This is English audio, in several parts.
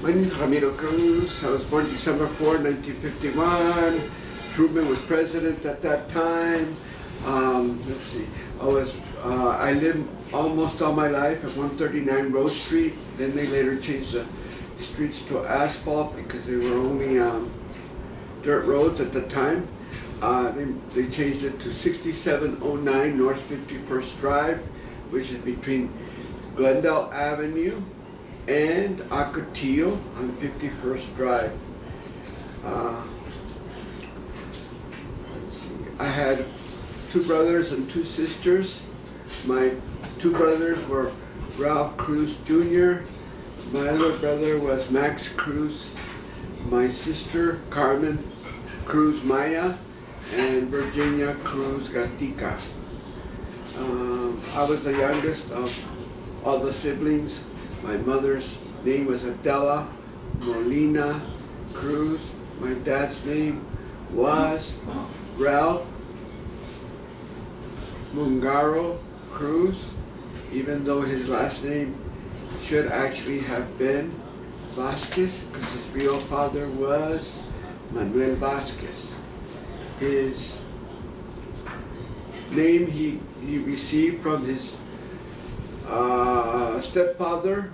My name is Ramiro Cruz. I was born December 4, 1951. Truman was president at that time. Let's see. I lived almost all my life at 139 Rose Street. Then they later changed the streets to asphalt because they were only dirt roads at the time. They changed it to 6709 North 51st Drive, which is between Glendale Avenue and Ocotillo on 51st Drive. Let's see. I had 2 brothers and 2 sisters. My 2 brothers were Ralph Cruz Jr. My other brother was Max Cruz. My sister Carmen Cruz Maya and Virginia Cruz Gatica. I was the youngest of all the siblings. My mother's name was Adela Molina Cruz. My dad's name was Ralph Mungaro Cruz, even though his last name should actually have been Vasquez, because his real father was Manuel Vasquez. His name he received from his stepfather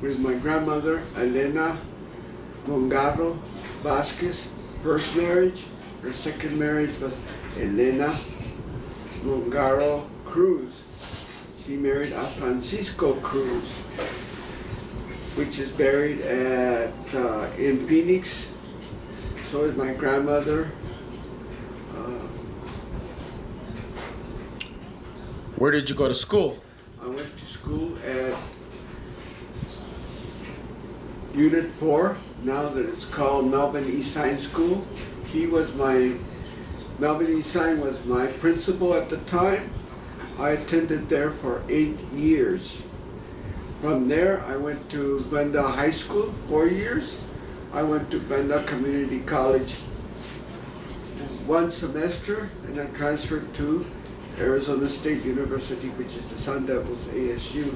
with my grandmother, Elena Mungaro Vasquez. First marriage. Her second marriage was Elena Mungaro Cruz. She married a Francisco Cruz, which is buried in Phoenix. So is my grandmother. Where did you go to school? I went to school at Unit 4, now that it's called Melvin E. Sign School. Melvin E. Sign was my principal at the time. I attended there for 8 years. From there, I went to Glendale High School, 4 years. I went to Glendale Community College 1 semester, and I transferred to Arizona State University, which is the Sun Devils ASU.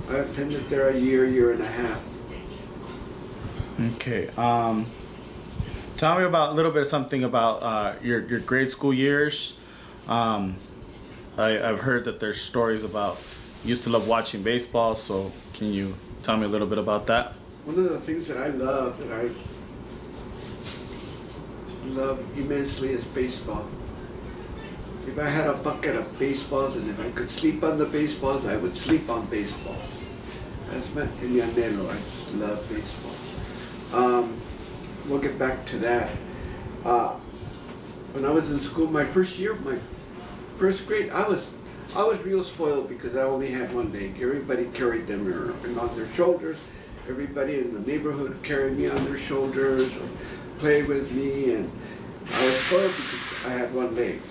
I attended there a year and a half. Okay. Tell me about a little bit of something about your grade school years. I've heard that there's stories about you used to love watching baseball, so can you tell me a little bit about that? One of the things that I love immensely is baseball. If I had a bucket of baseballs and if I could sleep on the baseballs, I would sleep on baseballs. That's my anhelo. I just love baseball. We'll get back to that. When I was in school, my first year, my first grade, I was real spoiled because I only had 1 leg. Everybody carried them on their shoulders. Everybody in the neighborhood carried me on their shoulders or played with me, and I was spoiled because I had 1 leg.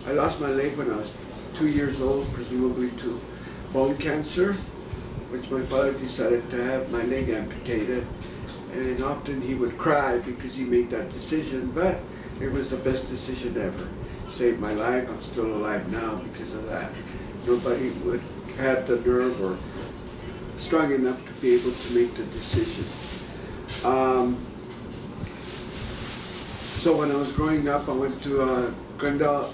I lost my leg when I was 2 years old, presumably to bone cancer, which my father decided to have my leg amputated. And often he would cry because he made that decision, but it was the best decision ever. Saved my life. I'm still alive now because of that. Nobody would have the nerve or strong enough to be able to make the decision. So when I was growing up, I went to Glendale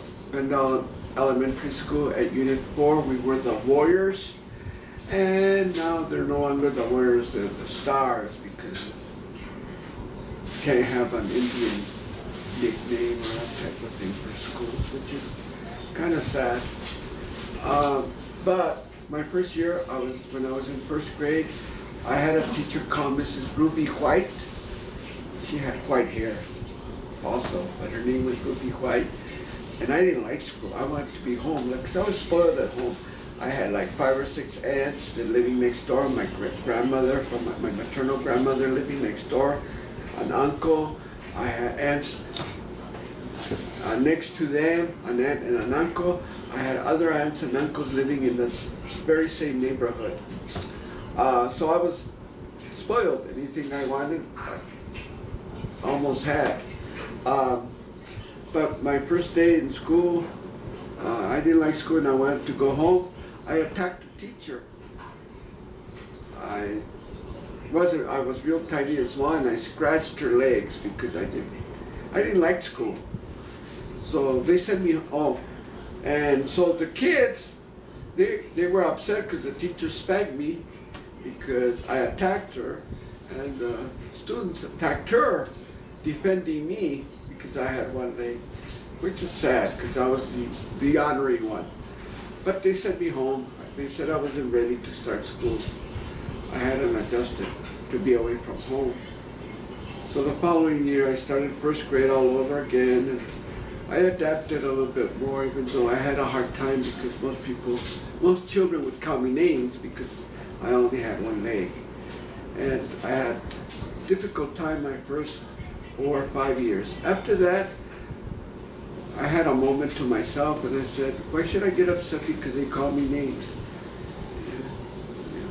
Elementary School at Unit 4. We were the Warriors, and now they're no longer the Warriors, they're the Stars, because you can't have an Indian nickname or that type of thing for schools, which is kind of sad. But my first year, when I was in first grade, I had a teacher called Mrs. Ruby White. She had white hair also, but her name was Ruby White. And I didn't like school. I wanted to be home because I was spoiled at home. I had like 5 or 6 aunts living next door. My grandmother, my maternal grandmother living next door. An uncle. I had aunts next to them, an aunt and an uncle. I had other aunts and uncles living in this very same neighborhood. So I was spoiled. Anything I wanted, I almost had. But my first day in school, I didn't like school and I wanted to go home. I attacked the teacher. I I was real tiny and small, and I scratched her legs because I didn't like school. So they sent me home. And so the kids, they were upset because the teacher spanked me because I attacked her, and the students attacked her, defending me because I had one leg, which is sad because I was the honorary one. But they sent me home. They said I wasn't ready to start school. I hadn't adjusted to be away from home. So the following year I started first grade all over again, and I adapted a little bit more, even though I had a hard time because most children would call me names because I only had one leg. And I had a difficult time my first 4 or 5 years. After that, I had a moment to myself and I said, why should I get upset because they call me names? You know,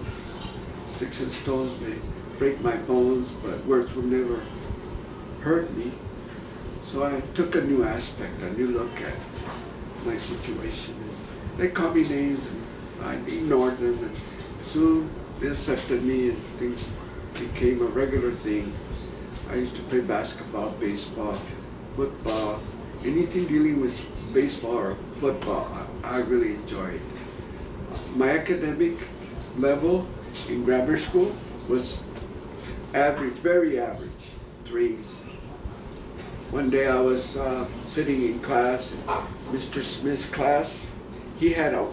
sticks and stones may break my bones, but words will never hurt me. So I took a new aspect, a new look at my situation. They called me names and I ignored them, and soon they accepted me and things became a regular thing. I used to play basketball, baseball, football, anything dealing with baseball or football, I really enjoyed. My academic level in grammar school was average, very average, 3s. One day I was sitting in class, in Mr. Smith's class. He had a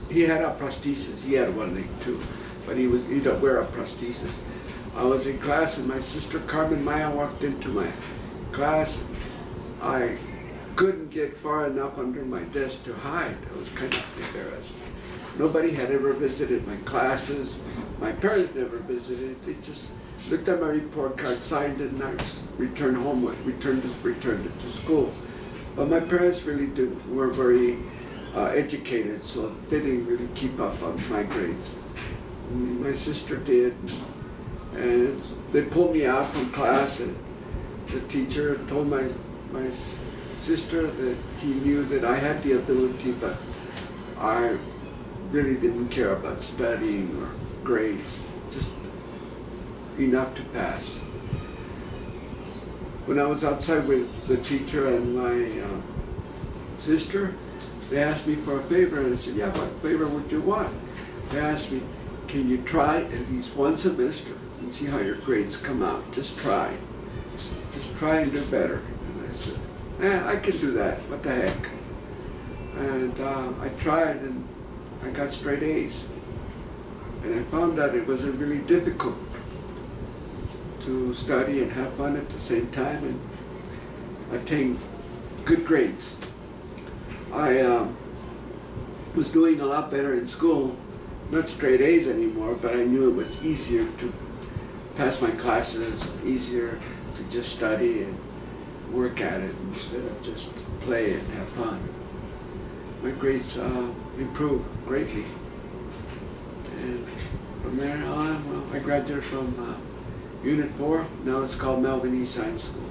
prosthesis. He had one leg too, but he didn't wear a prosthesis. I was in class and my sister Carmen Maya walked into my class. I couldn't get far enough under my desk to hide. I was kind of embarrassed. Nobody had ever visited my classes. My parents never visited. They just looked at my report card, signed it, and I returned it to school. But my parents really were very educated, so they didn't really keep up on my grades. My sister did, and they pulled me out from class, and the teacher told my sister that he knew that I had the ability, but I really didn't care about studying or grades, just enough to pass. When I was outside with the teacher and my sister, they asked me for a favor, and I said, yeah, what favor would you want? They asked me, can you try at least one semester and see how your grades come out? Just try. Just try and do better. And I said, I can do that, what the heck. And I tried and I got straight A's. And I found out it wasn't really difficult to study and have fun at the same time and attain good grades. I was doing a lot better in school, not straight A's anymore, but I knew it was easier to pass my classes, easier to just study and work at it instead of just play and have fun. My grades improved greatly. And from there on, well, I graduated from Unit 4, now it's called Melvin East Science School.